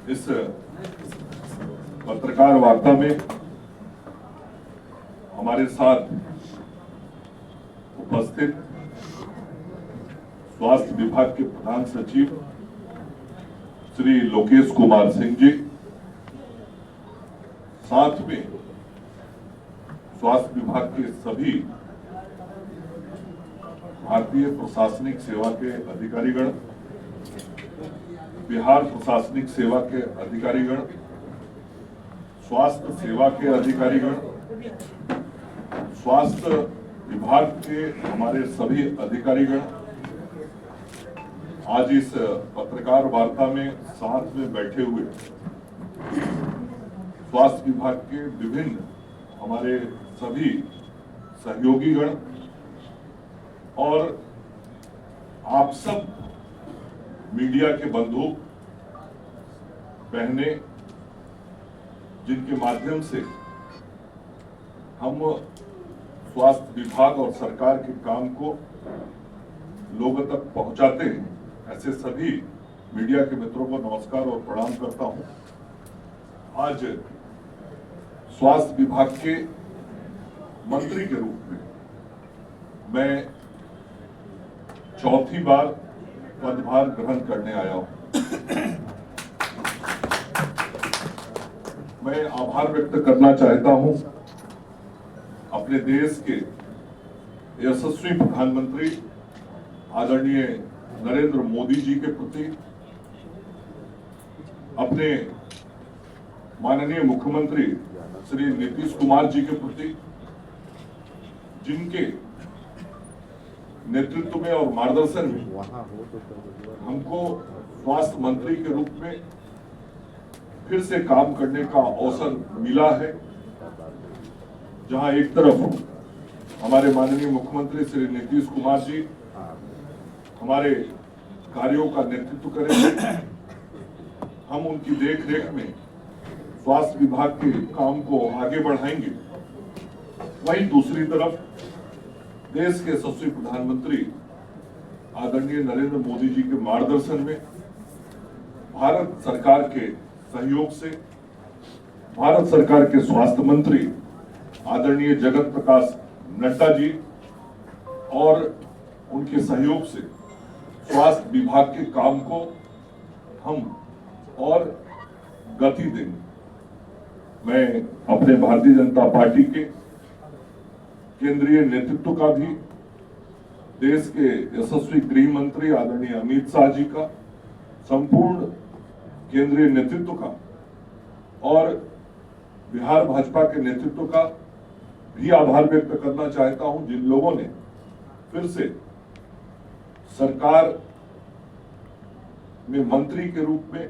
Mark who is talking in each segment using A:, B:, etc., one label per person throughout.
A: इस पत्रकार वार्ता में हमारे साथ उपस्थित स्वास्थ्य विभाग के प्रधान सचिव श्री लोकेश कुमार सिंह जी, साथ में स्वास्थ्य विभाग के सभी भारतीय प्रशासनिक सेवा के अधिकारीगण, बिहार प्रशासनिक सेवा के अधिकारीगण, स्वास्थ्य सेवा के अधिकारीगण, स्वास्थ्य विभाग के हमारे सभी अधिकारीगण आज इस पत्रकार वार्ता में साथ में बैठे हुए स्वास्थ्य विभाग के विभिन्न हमारे सभी सहयोगीगण और आप सब मीडिया के बंधु बहने, जिनके माध्यम से हम स्वास्थ्य विभाग और सरकार के काम को लोगों तक पहुंचाते हैं, ऐसे सभी मीडिया के मित्रों को नमस्कार और प्रणाम करता हूं। आज स्वास्थ्य विभाग के मंत्री के रूप में मैं चौथी बार पदभार ग्रहण करने आया हूं। मैं आभार व्यक्त करना चाहता हूं अपने देश के यशस्वी प्रधानमंत्री आदरणीय नरेंद्र मोदी जी के प्रति, अपने माननीय मुख्यमंत्री श्री नीतीश कुमार जी के प्रति, जिनके नेतृत्व में और मार्गदर्शन में हमको स्वास्थ्य मंत्री के रूप में फिर से काम करने का अवसर मिला है, जहां एक तरफ हमारे माननीय मुख्यमंत्री श्री नीतीश कुमार जी हमारे कार्यों का नेतृत्व करेंगे, हम उनकी देखरेख में स्वास्थ्य विभाग के काम को आगे बढ़ाएंगे। वहीं दूसरी तरफ देश के यशस्वी प्रधानमंत्री आदरणीय नरेंद्र मोदी जी के मार्गदर्शन में भारत सरकार के सहयोग से भारत सरकार के स्वास्थ्य मंत्री आदरणीय जगत प्रकाश नड्डा जी और उनके सहयोग से स्वास्थ्य विभाग के काम को हम और गति देंगे। मैं अपने भारतीय जनता पार्टी के केंद्रीय नेतृत्व का भी, देश के यशस्वी गृह मंत्री आदरणीय अमित शाह जी का, संपूर्ण केंद्रीय नेतृत्व का और बिहार भाजपा के नेतृत्व का भी आभार व्यक्त करना चाहता हूं, जिन लोगों ने फिर से सरकार में मंत्री के रूप में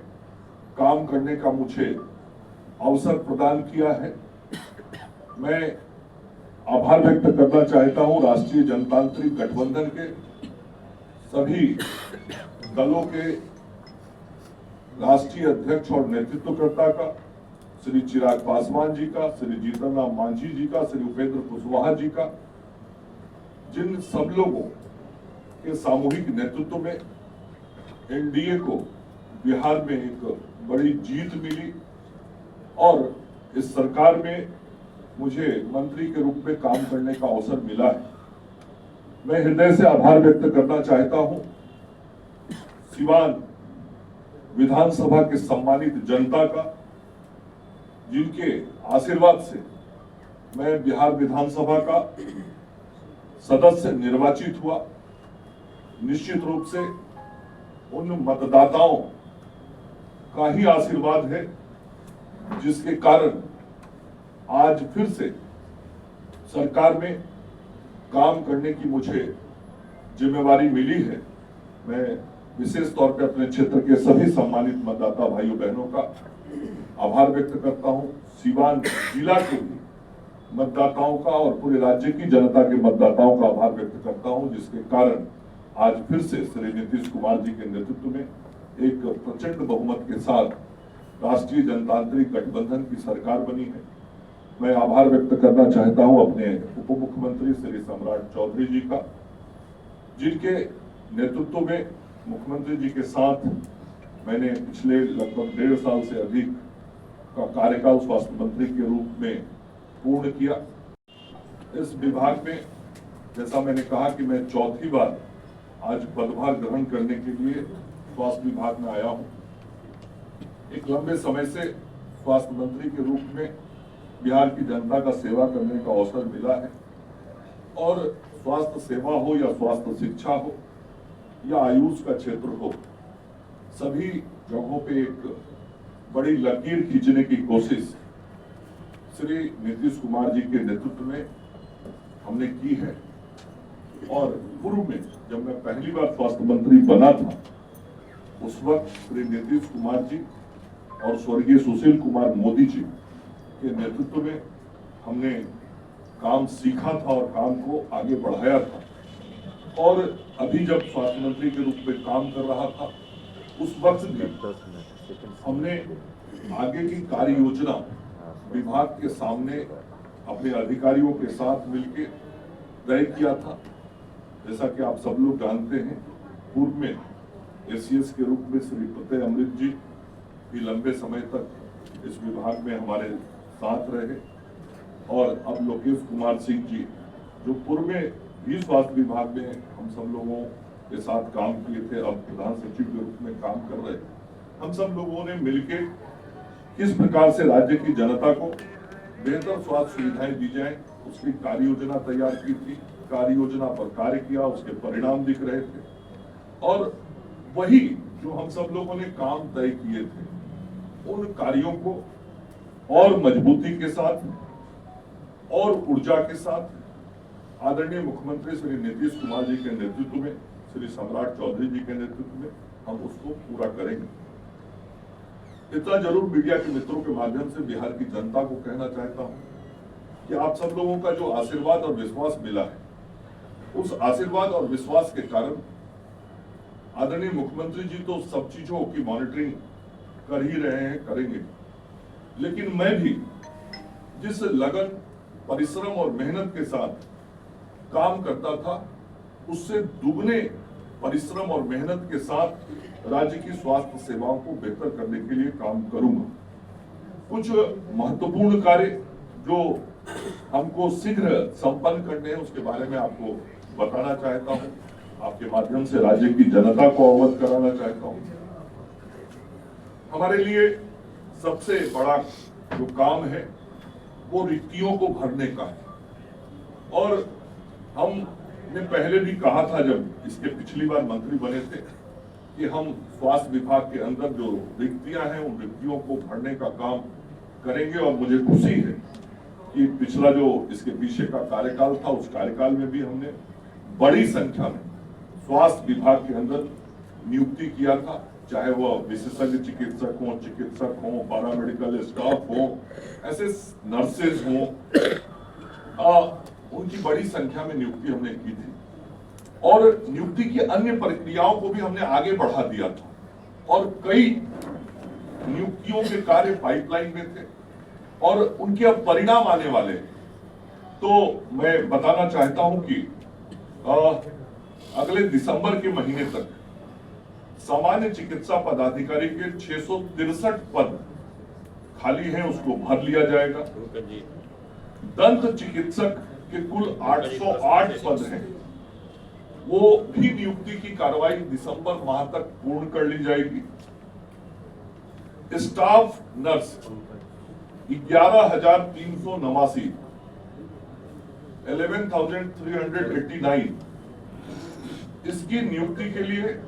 A: काम करने का मुझे अवसर प्रदान किया है। मैं आभार व्यक्त करना चाहता हूं राष्ट्रीय जनतांत्रिक गठबंधन के सभी दलों के राष्ट्रीय अध्यक्ष और नेतृत्वकर्ता का, श्री चिराग पासवान जी का, श्री जीतन राम मांझी जी का, श्री उपेंद्र कुशवाहा जी का, जिन सब लोगों के सामूहिक नेतृत्व में एनडीए को बिहार में एक बड़ी जीत मिली और इस सरकार में मुझे मंत्री के रूप में काम करने का अवसर मिला है। मैं हृदय से आभार व्यक्त करना चाहता हूं सिवान विधानसभा के सम्मानित जनता का, जिनके आशीर्वाद से मैं बिहार विधानसभा का सदस्य निर्वाचित हुआ। निश्चित रूप से उन मतदाताओं का ही आशीर्वाद है, जिसके कारण आज फिर से सरकार में काम करने की मुझे जिम्मेवारी मिली है। मैं विशेष तौर पर अपने क्षेत्र के सभी सम्मानित मतदाता भाइयों बहनों का आभार व्यक्त करता हूं। सीवान जिला के भी मतदाताओं का और पूरे राज्य की जनता के मतदाताओं का आभार व्यक्त करता हूं, जिसके कारण आज फिर से श्री नीतीश कुमार जी के नेतृत्व में एक प्रचंड बहुमत के साथ राष्ट्रीय जनतांत्रिक गठबंधन की सरकार बनी है। मैं आभार व्यक्त करना चाहता हूं अपने उप मुख्यमंत्री श्री सम्राट चौधरी जी का, जिनके नेतृत्व में मुख्यमंत्री जी के साथ मैंने पिछले लगभग 1.5 साल से अधिक का कार्यकाल स्वास्थ्य मंत्री के रूप में पूर्ण किया। इस विभाग में जैसा मैंने कहा कि मैं चौथी बार आज पदभार ग्रहण करने के लिए स्वास्थ्य विभाग में आया हूं। एक लंबे समय से स्वास्थ्य मंत्री के रूप में बिहार की जनता का सेवा करने का अवसर मिला है और स्वास्थ्य सेवा हो या स्वास्थ्य शिक्षा हो या आयुष का क्षेत्र हो, सभी जगहों पे एक बड़ी लकीर खींचने की कोशिश श्री नीतीश कुमार जी के नेतृत्व में हमने की है। और पूर्व में जब मैं पहली बार स्वास्थ्य मंत्री बना था, उस वक्त श्री नीतीश कुमार जी और स्वर्गीय सुशील कुमार मोदी जी के नेतृत्व में हमने काम सीखा था और काम को आगे बढ़ाया था। और अभी जब स्वास्थ्य मंत्री के रूप में काम कर रहा था, उस वक्त भी हमने आगे की कार्य योजना विभाग के सामने अपने अधिकारियों के साथ मिलकर तय किया था। जैसा कि आप सब लोग जानते हैं, पूर्व में एसीएस के रूप में श्री प्रत्यय अमृत जी भी लंबे समय तक इस विभाग में हमारे साथ रहे और अब लोकेश कुमार सिंह जी जो पूर्व में भी स्वास्थ्य विभाग में हम सब लोगों के साथ काम किए थे, अब प्रधान सचिव के रूप में काम कर रहे। हम सब लोगों ने मिलकर किस प्रकार से राज्य की जनता को बेहतर स्वास्थ्य सुविधाएं दी जाए, उसकी कार्य योजना तैयार की थी। कार्य योजना पर कार्य किया, उसके परिणाम दिख रहे थे और वही जो हम सब लोगों ने काम तय किए थे, उन कार्यों को और मजबूती के साथ और ऊर्जा के साथ आदरणीय मुख्यमंत्री श्री नीतीश कुमार जी के नेतृत्व में, श्री सम्राट चौधरी जी के नेतृत्व में हम उसको पूरा करेंगे। इतना जरूर मीडिया के मित्रों के माध्यम से बिहार की जनता को कहना चाहता हूं कि आप सब लोगों का जो आशीर्वाद और विश्वास मिला है, उस आशीर्वाद और विश्वास के कारण आदरणीय मुख्यमंत्री जी तो सब चीजों की मॉनिटरिंग कर ही रहे हैं, करेंगे, लेकिन मैं भी जिस लगन, परिश्रम और मेहनत के साथ काम करता था, उससे दुगने परिश्रम और मेहनत के साथ राज्य की स्वास्थ्य सेवाओं को बेहतर करने के लिए काम करूंगा। कुछ महत्वपूर्ण कार्य जो हमको शीघ्र संपन्न करने हैं, उसके बारे में आपको बताना चाहता हूं, आपके माध्यम से राज्य की जनता को अवगत कराना चाहता हूं। हमारे लिए सबसे बड़ा जो काम है वो रिक्तियों को भरने का है और हमने पहले भी कहा था जब इसके पिछली बार मंत्री बने थे कि हम स्वास्थ्य विभाग के अंदर जो रिक्तियां हैं उन रिक्तियों को भरने का काम करेंगे। और मुझे खुशी है कि पिछला जो इसके पीछे का कार्यकाल था, उस कार्यकाल में भी हमने बड़ी संख्या में स्वास्थ्य विभाग के अंदर नियुक्ति किया था, चाहे वह विशेषज्ञ चिकित्सक हो, पैरामेडिकल स्टाफ हो, ऐसे नर्सेज हो, उनकी बड़ी संख्या में नियुक्ति हमने की थी और नियुक्ति की अन्य प्रक्रियाओं को भी हमने आगे बढ़ा दिया था और कई नियुक्तियों के कार्य पाइपलाइन में थे और उनके अब परिणाम आने वाले। तो मैं बताना चाहता हूं कि अगले दिसंबर के महीने तक सामान्य चिकित्सा पदाधिकारी के 663 पद खाली हैं, उसको भर लिया जाएगा। दंत चिकित्सक के कुल 808 पद हैं, वो भी नियुक्ति की कार्रवाई दिसंबर माह तक पूर्ण कर ली जाएगी। स्टाफ नर्स 11,389, 11,389 इसकी नियुक्ति के लिए